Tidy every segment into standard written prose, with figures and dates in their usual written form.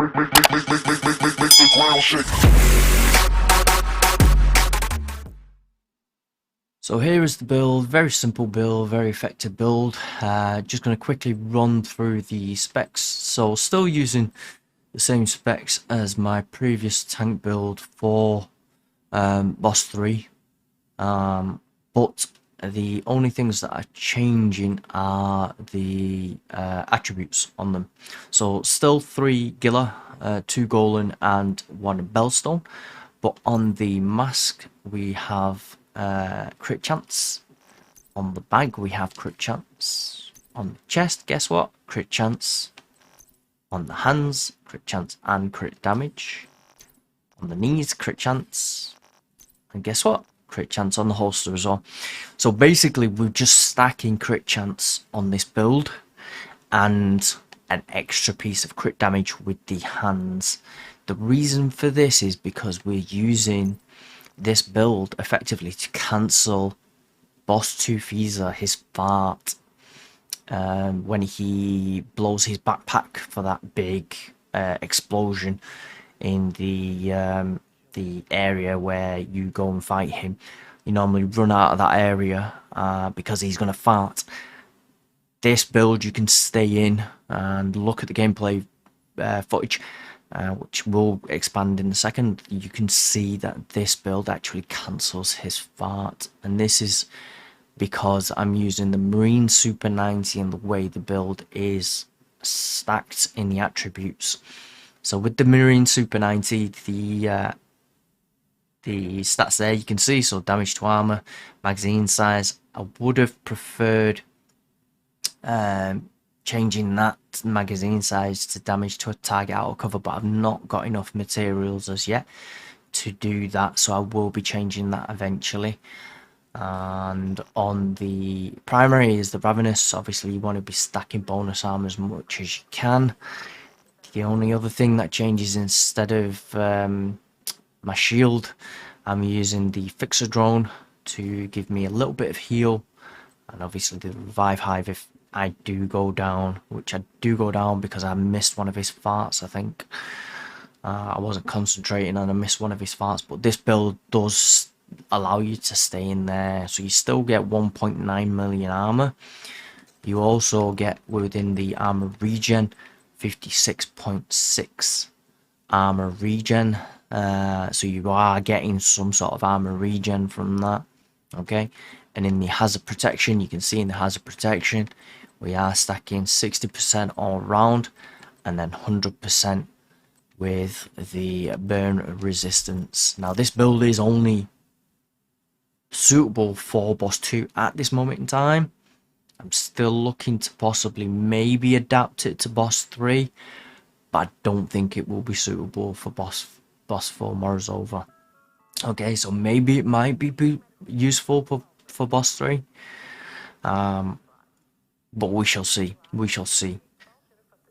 the ground shake. So here is the build, very simple build, very effective build. Just going to quickly run through the specs. So still using the same specs as my previous tank build for Boss 3. But the only things that are changing are the attributes on them. So still 3 Gila, 2 Golan and 1 Bellstone. But on the mask we have crit chance. On the bag we have crit chance. On the chest, guess what? Crit chance. On the hands, crit chance and crit damage. On the knees, crit chance. And guess what? Crit chance on the holster as well. So basically we're just stacking crit chance on this build and an extra piece of crit damage with the hands. The reason for this is because we're using this build effectively to cancel Boss 2 Fiza, his fart, when he blows his backpack for that big explosion in the area where you go and fight him. You normally run out of that area because he's going to fart. This build you can stay in and look at the gameplay footage, which we'll expand in a second. You can see that this build actually cancels his fart, and this is because I'm using the Marine Super 90 and the way the build is stacked in the attributes. So with the Marine Super 90, the stats there you can see, so damage to armor, magazine size. I would have preferred changing that magazine size to damage to a target out of cover, but I've not got enough materials as yet to do that, so I will be changing that eventually. And on the primary is the Ravenous. Obviously you want to be stacking bonus armor as much as you can. The only other thing that changes, instead of my shield, I'm using the Fixer Drone to give me a little bit of heal, and obviously the Revive Hive if I do go down, which I do go down because I missed one of his farts, I think. I wasn't concentrating and I missed one of his farts, but this build does allow you to stay in there, so you still get 1.9 million armor. You also get, within the armor regen, 56.6 armor regen, so you are getting some sort of armor regen from that. Okay, and in the hazard protection, you can see in the hazard protection we are stacking 60% all round and then 100% with the burn resistance. Now this build is only suitable for Boss 2 at this moment in time. I'm still looking to possibly maybe adapt it to Boss 3, but I don't think it will be suitable for Boss 4 Morozova. Okay, so maybe it might be useful for Boss 3, but we shall see. We shall see.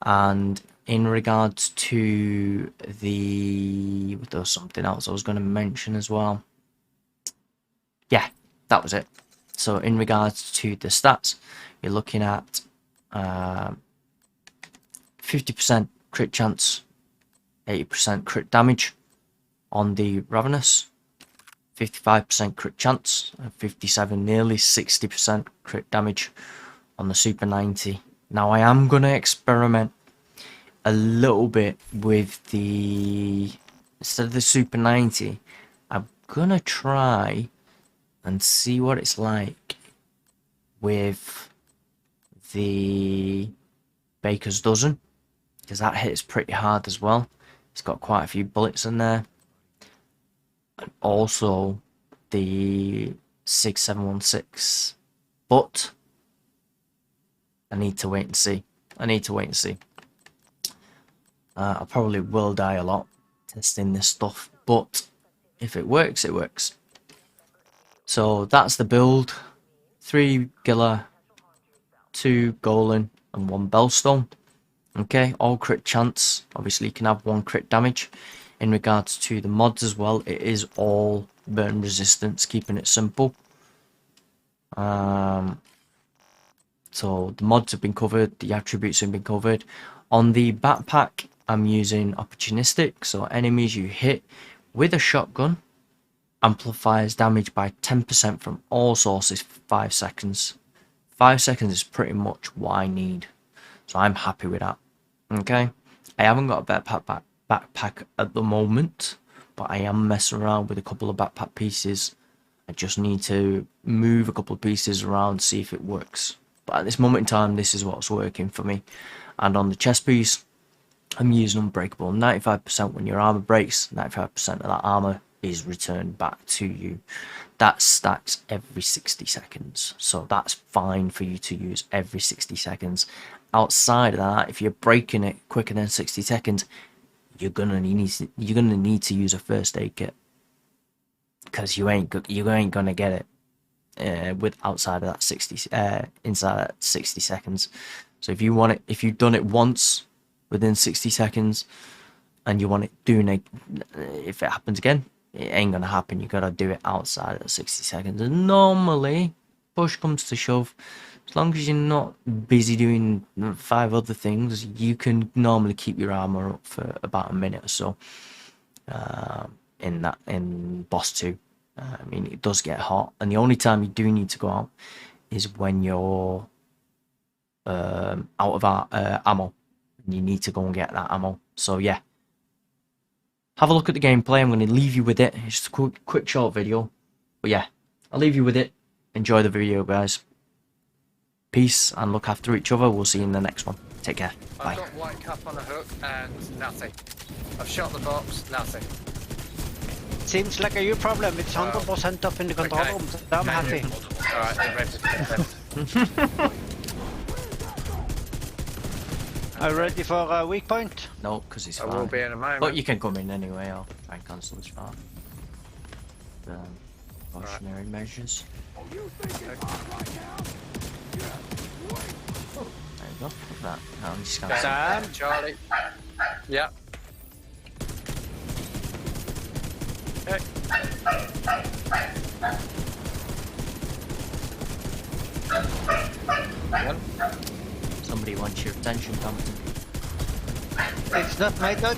And in regards to there was something else I was going to mention as well. Yeah, that was it. So in regards to the stats, you're looking at 50% crit chance, 80% crit damage on the Ravenous, 55% crit chance, and 57, nearly 60% crit damage on the Super 90. Now I am going to experiment a little bit with instead of the Super 90, I'm going to try and see what it's like with the Baker's Dozen, because that hits pretty hard as well. It's got quite a few bullets in there. And also the 6716, but I need to wait and see. I probably will die a lot testing this stuff, but if it works, it works. So that's the build. 3 Gila, 2 Golan and 1 Bellstone. Okay, all crit chance. Obviously you can have 1 crit damage. In regards to the mods as well, it is all burn resistance, keeping it simple. So the mods have been covered, the attributes have been covered. On the backpack, I'm using opportunistic, so enemies you hit with a shotgun amplifies damage by 10% from all sources for 5 seconds. 5 seconds is pretty much what I need, so I'm happy with that. Okay, I haven't got a backpack at the moment, but I am messing around with a couple of backpack pieces. I just need to move a couple of pieces around, see if it works. But at this moment in time, this is what's working for me. And on the chest piece, I'm using Unbreakable. 95% when your armor breaks, 95% of that armor is returned back to you. That stacks every 60 seconds. So that's fine for you to use every 60 seconds. Outside of that, if you're breaking it quicker than 60 seconds, you're gonna need to use a first aid kit, because you ain't gonna get it with outside of that 60 inside that 60 seconds. So if you want it, if you've done it once within 60 seconds and you want it doing it, if it happens again, it ain't gonna happen. You gotta do it outside of 60 seconds. And normally, push comes to shove, as long as you're not busy doing 5 other things, you can normally keep your armor up for about a minute or so. In boss 2, I mean, it does get hot, and the only time you do need to go out is when you're out of ammo, and you need to go and get that ammo. So yeah, have a look at the gameplay. I'm going to leave you with it. It's just a quick short video, but yeah, I'll leave you with it. Enjoy the video, guys. Peace and look after each other. We'll see you in the next one. Take care. Bye. I've got white cup on a hook and nothing. I've shot the box, nothing. Seems like a you problem. It's 100% up in the control room. I'm happy. Alright, I'm ready to get them. Are you ready for a weak point? No, because it's I fine. will be in a moment. But you can come in anyway. I'll try and cancel this far. Precautionary measures. There you go. Look at that. No, I'm just gonna Sam? Charlie. Yep. Okay. Somebody wants your attention, Compton. It's not my dog.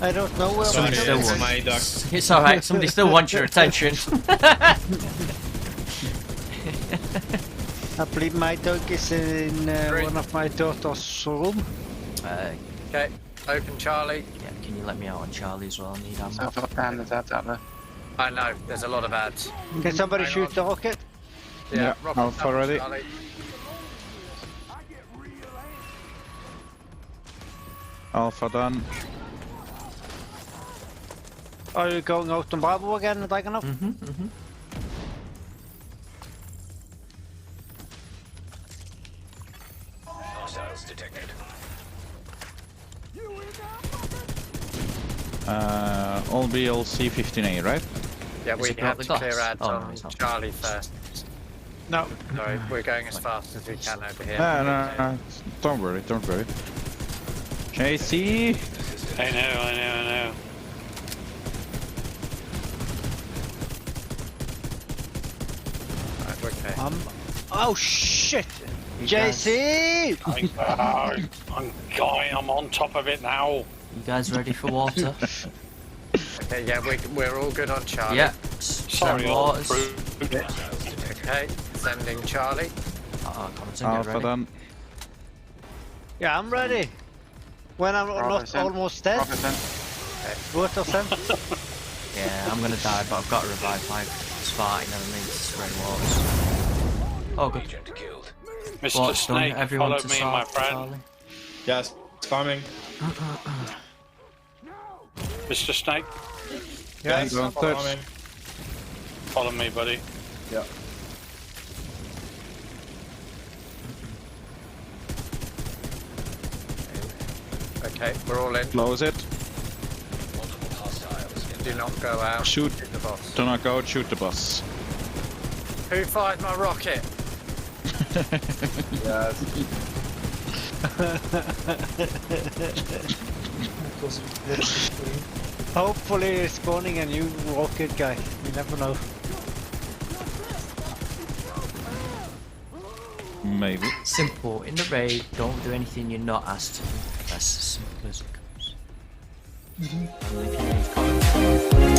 I don't know where Somebody my still dog is. wants. my dog. It's alright, somebody still wants your attention. I believe my dog is in one of my daughter's room. Okay. Open Charlie. Yeah, can you let me out on Charlie as well? I need ammo. South of Pan, there's ads out there. I know, there's a lot of ads. Can somebody Hang shoot on. the rocket? Yeah, rocket Alpha up, ready. Charlie. Alpha done. Are you going out on Bravo again, Dragunov? Hostiles detected. All BL C15A, right? Yeah, Has we he got have the to glass? clear ads Oh, no, on he's not. Charlie first. No. Sorry, we're going as fast as we can over here. No, don't worry, don't worry. JC! I know. Right, okay. Oh shit! You JC! I'm on top of it now. You guys ready for water? Okay, yeah, we're all good on Charlie. Yeah. Sorry, Send old waters. crew. Okay, sending Charlie. Compton, get Alpha ready. done. Yeah, I'm ready. When I'm not almost dead. Water sent. Yeah, I'm gonna die, but I've got a revive pipe. It's fine, I need to spray waters. Oh, good. Agent killed. Mr. What's done? Snake, Everyone follow to me, my South, friend. Charlie. Yes, it's coming. Mr. Snake, Yes, don't follow touch. me. follow me, buddy. Yeah. Okay, we're all in. Close it. Multiple hostiles. Do not go out. Shoot. Shoot the boss. Do not go, shoot the boss. Who fired my rocket? Yes. Hopefully it's spawning a new rocket guy. You never know. Maybe. Simple. In the raid, don't do anything you're not asked to. That's as simple as it goes.